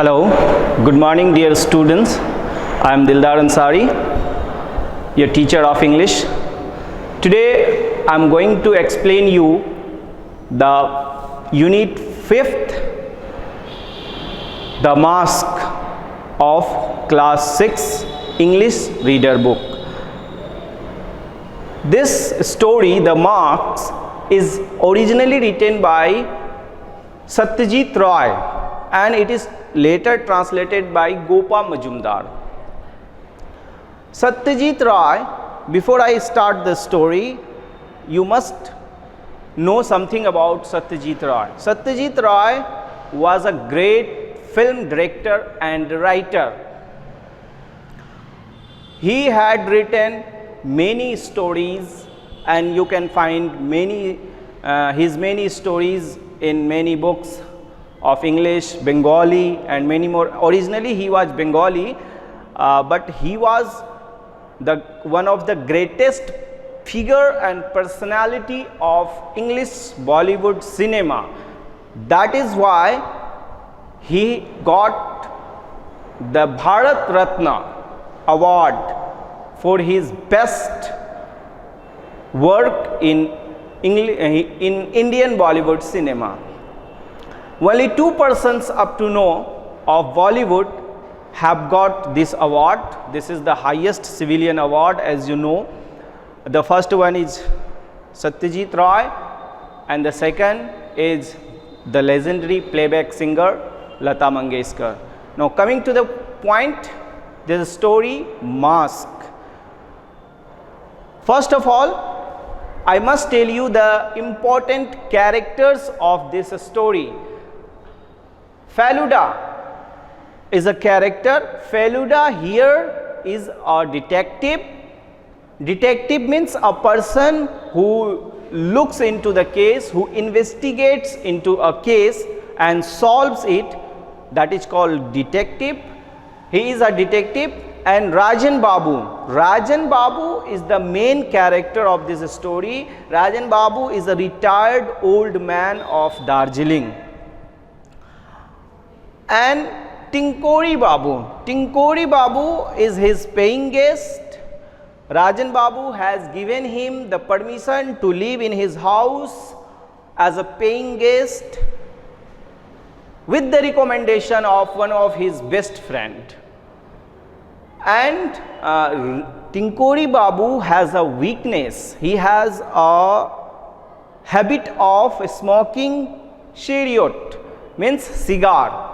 Hello, good morning dear students. I am Dildar Ansari, your teacher of English. Today I am going to explain you the unit 5th, The Mask of class 6 English reader book. This story, The Mask, is originally written by Satyajit Roy and it is later translated by Gopa Majumdar. Satyajit Roy, before I start the story, you must know something about Satyajit Roy. Satyajit Roy was a great film director and writer. He had written many stories and you can find his many stories in many books of English, Bengali and many more. Originally he was Bengali, but he was one of the greatest figure and personality of English Bollywood cinema. That is why he got the Bharat Ratna award for his best work in Indian Bollywood cinema. Only 2 persons up to now of Bollywood have got this award. This is the highest civilian award, as you know. The first one is Satyajit Roy and the second is the legendary playback singer Lata Mangeshkar. Now coming to the point, there is a story, Mask. First of all, I must tell you the important characters of this story. Feluda is a character. Feluda here is a detective. Detective means a person who looks into the case, who investigates into a case and solves it. That is called detective. He is a detective. And Rajan Babu. Rajan Babu is the main character of this story. Rajan Babu is a retired old man of Darjeeling. And Tinkori Babu. Tinkori Babu is his paying guest. Rajan Babu has given him the permission to live in his house as a paying guest with the recommendation of one of his best friend. And Tinkori Babu has a weakness. He has a habit of smoking chariot, means cigar.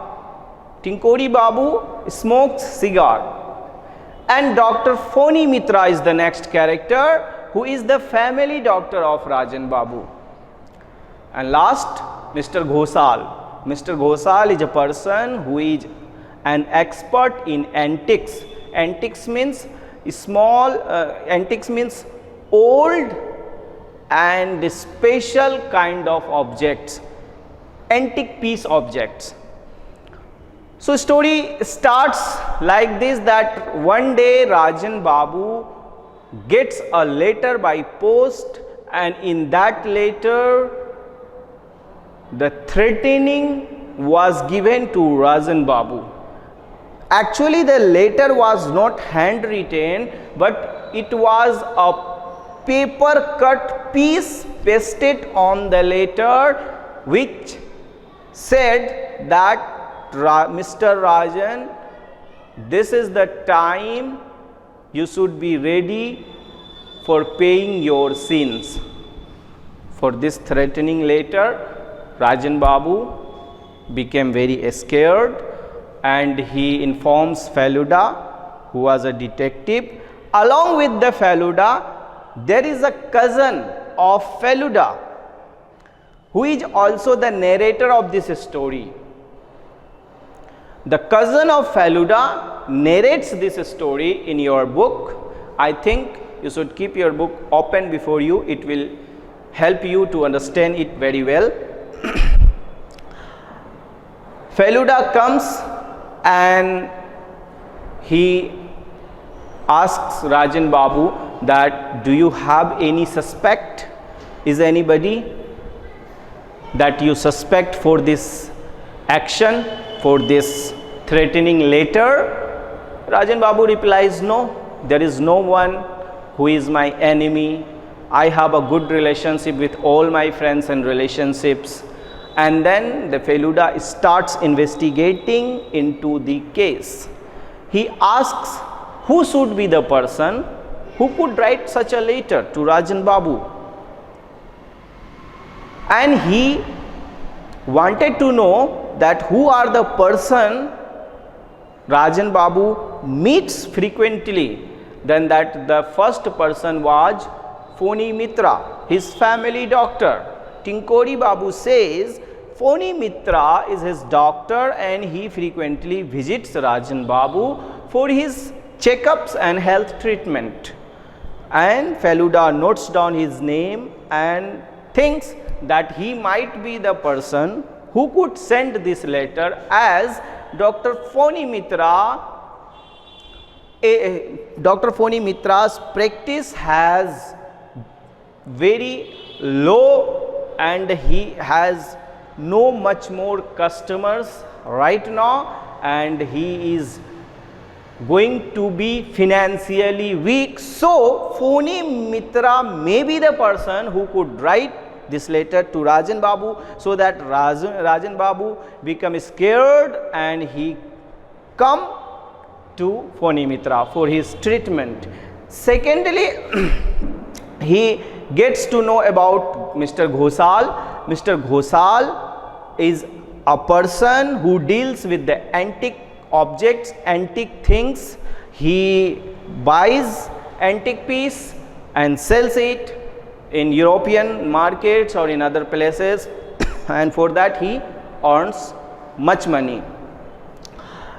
Tinkori Babu smokes cigar. And Dr. Phony Mitra is the next character, who is the family doctor of Rajan Babu. And last, Mr. Ghosal. Mr. Ghosal is a person who is an expert in antiques. Antiques means antiques means old and special kind of objects, antique piece objects. So story starts like this, that one day Rajan Babu gets a letter by post and in that letter the threatening was given to Rajan Babu. Actually the letter was not handwritten, but it was a paper cut piece pasted on the letter which said that Mr. Rajan, this is the time you should be ready for paying your sins. For this threatening letter, Rajan Babu became very scared and he informs Feluda, who was a detective. Along with the Feluda, there is a cousin of Feluda who is also the narrator of this story. The cousin of Feluda narrates this story in your book. I think you should keep your book open before you. It will help you to understand it very well. Feluda comes and he asks Rajan Babu that, do you have any suspect? Is anybody that you suspect for this action, for this threatening letter? Rajan Babu replies, no, there is no one who is my enemy. I have a good relationship with all my friends and relationships. And then the Feluda starts investigating into the case. He asks who should be the person who could write such a letter to Rajan Babu. And he wanted to know that who are the person Rajan Babu meets frequently. Then that the first person was Phony Mitra, his family doctor. Tinkori Babu says Phony Mitra is his doctor and he frequently visits Rajan Babu for his checkups and health treatment. And Feluda notes down his name and thinks that he might be the person who could send this letter, as Dr. Phony Mitra's practice has very low and he has no much more customers right now, and he is going to be financially weak. So Phony Mitra may be the person who could write this letter to Rajan Babu, so that Rajan Babu become scared and he come to Phony Mitra for his treatment. Secondly, he gets to know about Mr. Ghosal. Mr. Ghosal is a person who deals with the antique objects, antique things. He buys antique piece and sells it in European markets or in other places, and for that he earns much money.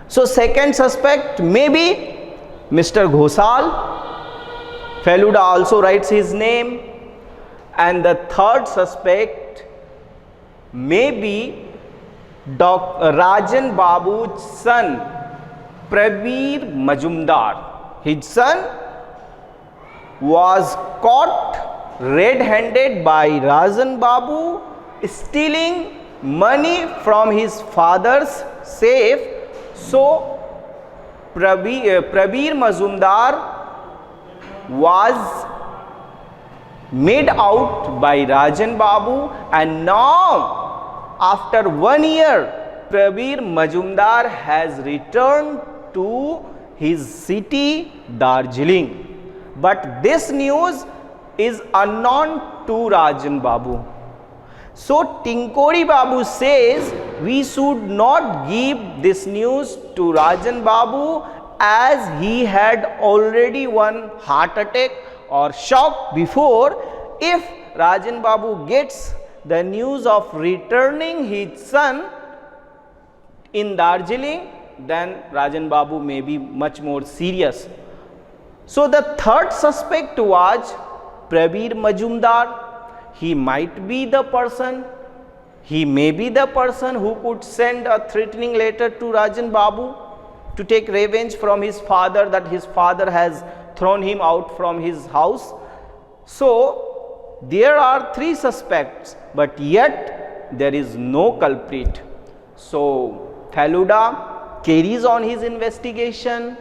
So second suspect may be Mr. Ghosal. Feluda also writes his name. And the third suspect may be Rajan Babu's son, Prabir Majumdar. His son was caught red-handed by Rajan Babu stealing money from his father's safe. So Prabir Majumdar was made out by Rajan Babu, and now after 1 year Prabir Majumdar has returned to his city Darjeeling. But this news is unknown to Rajan Babu. So Tinkori Babu says we should not give this news to Rajan Babu, as he had already one heart attack or shock before. If Rajan Babu gets the news of returning his son in Darjeeling, then Rajan Babu may be much more serious. So the third suspect was Prabir Majumdar. He might be the person, he may be the person who could send a threatening letter to Rajan Babu to take revenge from his father, that his father has thrown him out from his house. So there are 3 suspects, but yet there is no culprit. So Feluda carries on his investigation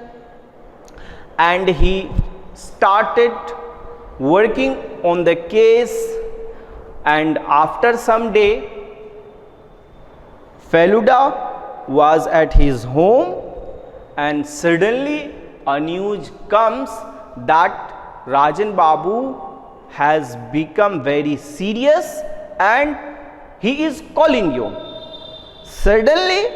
and he started working on the case, and after some day Feluda was at his home and suddenly a news comes that Rajan Babu has become very serious and he is calling you. Suddenly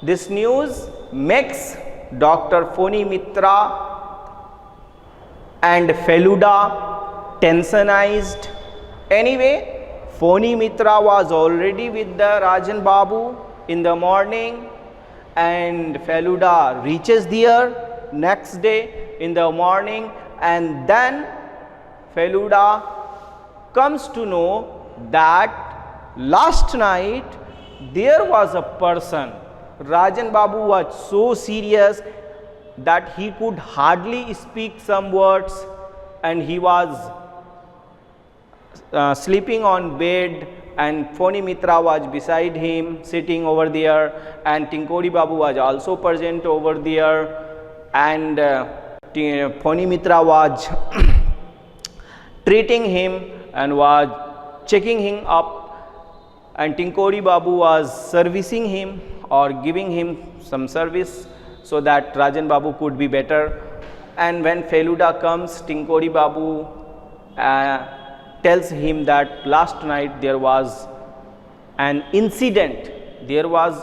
this news makes Dr. Phony Mitra and Feluda tensionized. Anyway, Phony Mitra was already with the Rajan Babu in the morning, and Feluda reaches there next day in the morning, and then Feluda comes to know that last night there was a person. Rajan Babu was so serious that he could hardly speak some words, and he was sleeping on bed, and Phoni Mitra was beside him sitting over there, and Tinkori Babu was also present over there, and Phoni Mitra was treating him and was checking him up, and Tinkori Babu was servicing him or giving him some service so that Rajan Babu could be better. And when Feluda comes, Tinkori Babu tells him that last night there was an incident, there was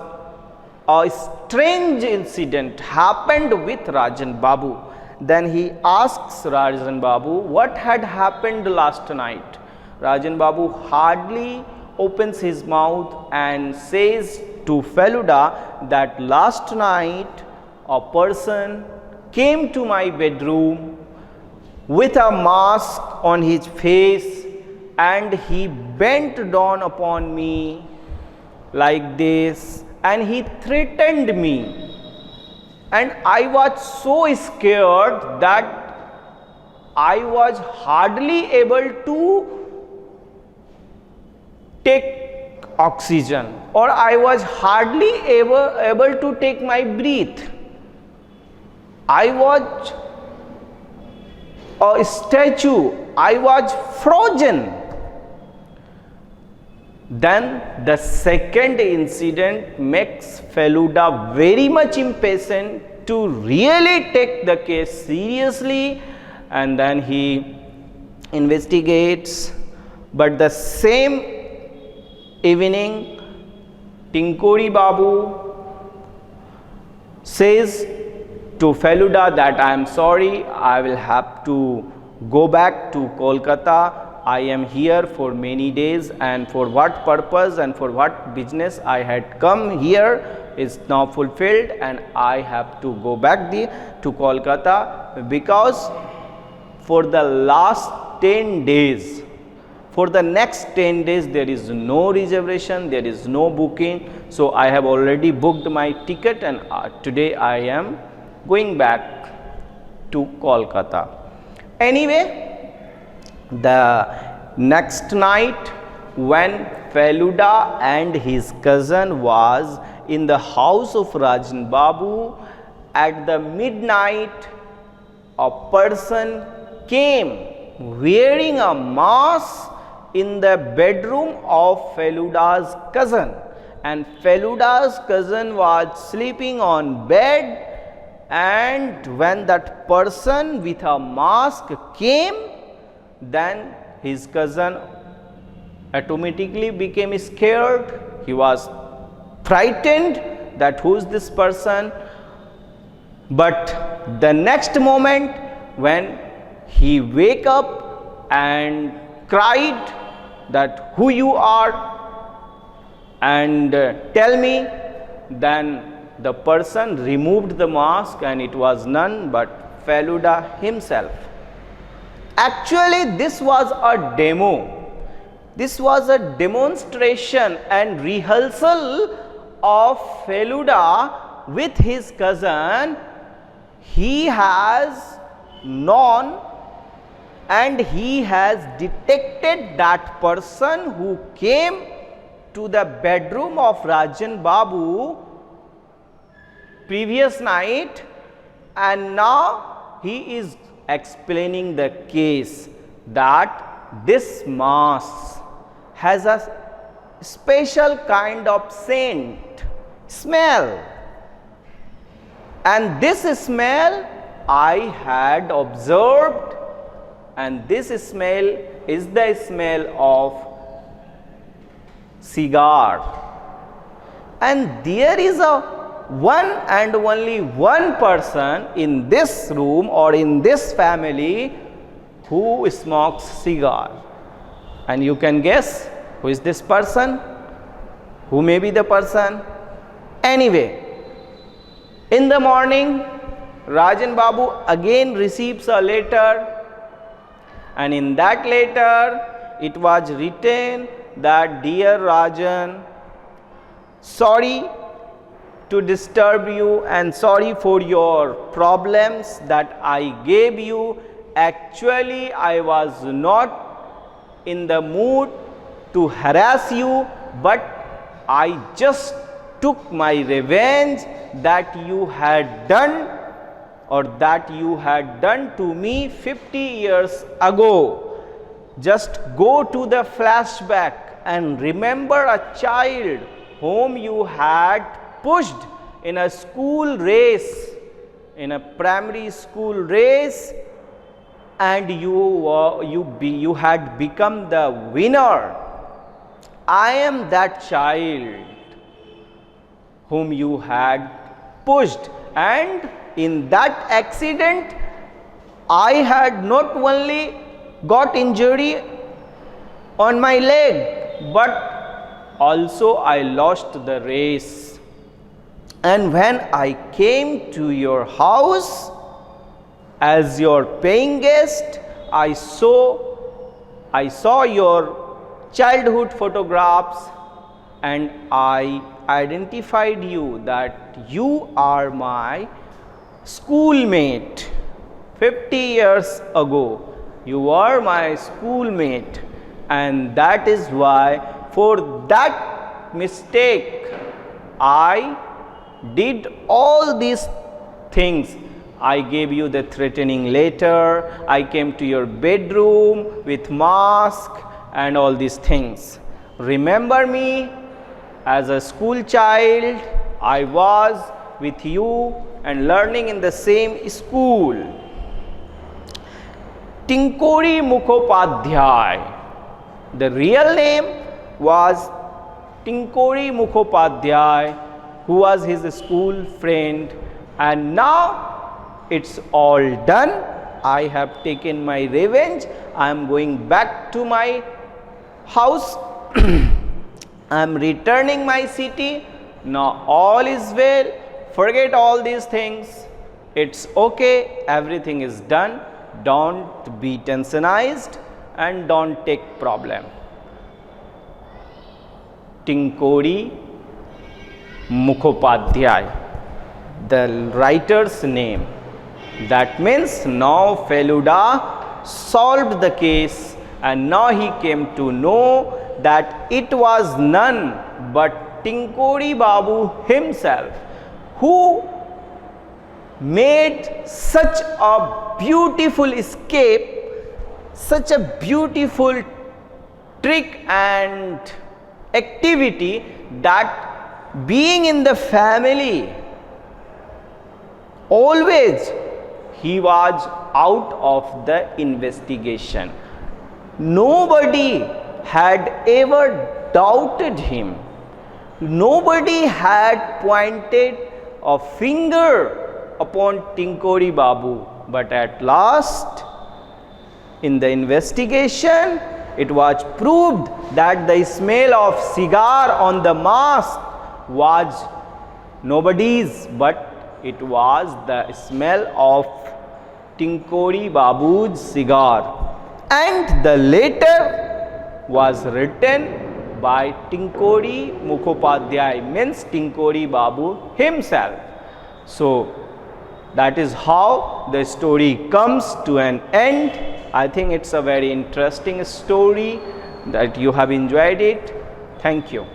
a strange incident happened with Rajan Babu. Then he asks Rajan Babu what had happened last night. Rajan Babu hardly opens his mouth and says to Feluda that last night a person came to my bedroom with a mask on his face, and he bent down upon me like this and he threatened me, and I was so scared that I was hardly able to take oxygen, or I was hardly able to take my breath. I was a statue, I was frozen. Then the second incident makes Feluda very much impatient to really take the case seriously, and then he investigates. But the same evening, Tinkori Babu says to Feluda that I am sorry, I will have to go back to Kolkata. I am here for many days, and for what purpose and for what business I had come here is now fulfilled, and I have to go back to Kolkata, because for the last 10 days, for the next 10 days there is no reservation, there is no booking. So I have already booked my ticket, and today I am going back to Kolkata. Anyway, the next night when Feluda and his cousin was in the house of Rajan Babu, at the midnight a person came wearing a mask in the bedroom of Feluda's cousin, and Feluda's cousin was sleeping on bed, and when that person with a mask came, then his cousin automatically became scared. He was frightened that who is this person. But the next moment when he wake up and cried that who you are and tell me, then the person removed the mask, and it was none but Feluda himself. Actually, this was a demo. This was a demonstration and rehearsal of Feluda with his cousin. He has known and he has detected that person who came to the bedroom of Rajan Babu previous night, and now he is explaining the case that this mask has a special kind of smell, and this smell I had observed, and this smell is the smell of cigar, and there is a one and only one person in this room or in this family who smokes cigar, and you can guess who is this person, who may be the person. Anyway, in the morning Rajan Babu again receives a letter, and in that letter it was written that, dear Rajan, sorry to disturb you and sorry for your problems that I gave you. Actually, I was not in the mood to harass you, but I just took my revenge that you had done to me 50 years ago. Just go to the flashback and remember a child whom you had pushed in a school race, in a primary school race, and you had become the winner. I am that child whom you had pushed, and in that accident I had not only got injury on my leg, but also I lost the race. And when I came to your house as your paying guest, I saw your childhood photographs, and I identified you that you are my schoolmate. 50 years ago you were my schoolmate, and that is why, for that mistake, I did all these things. I gave you the threatening letter, I came to your bedroom with mask and all these things. Remember me as a school child. I was with you and learning in the same school. Tinkori Mukhopadhyay. The real name was Tinkori Mukhopadhyay, who was his school friend, and now it's all done. I have taken my revenge. I am going back to my house. I am returning my city. Now all is well. Forget all these things. It's okay. Everything is done. Don't be tensionized and don't take problem. Tinkori Mukhopadhyay, the writer's name. That means now Feluda solved the case, and now he came to know that it was none but Tinkori Babu himself who made such a beautiful escape, such a beautiful trick and activity, that being in the family, always he was out of the investigation. Nobody had ever doubted him. Nobody had pointed a finger upon Tinkori Babu. But at last, in the investigation, it was proved that the smell of cigar on the mask was nobody's, but it was the smell of Tinkori Babu's cigar. And the letter was written by Tinkori Mukhopadhyay, means Tinkori Babu himself. So that is how the story comes to an end. I think it's a very interesting story, that you have enjoyed it. Thank you.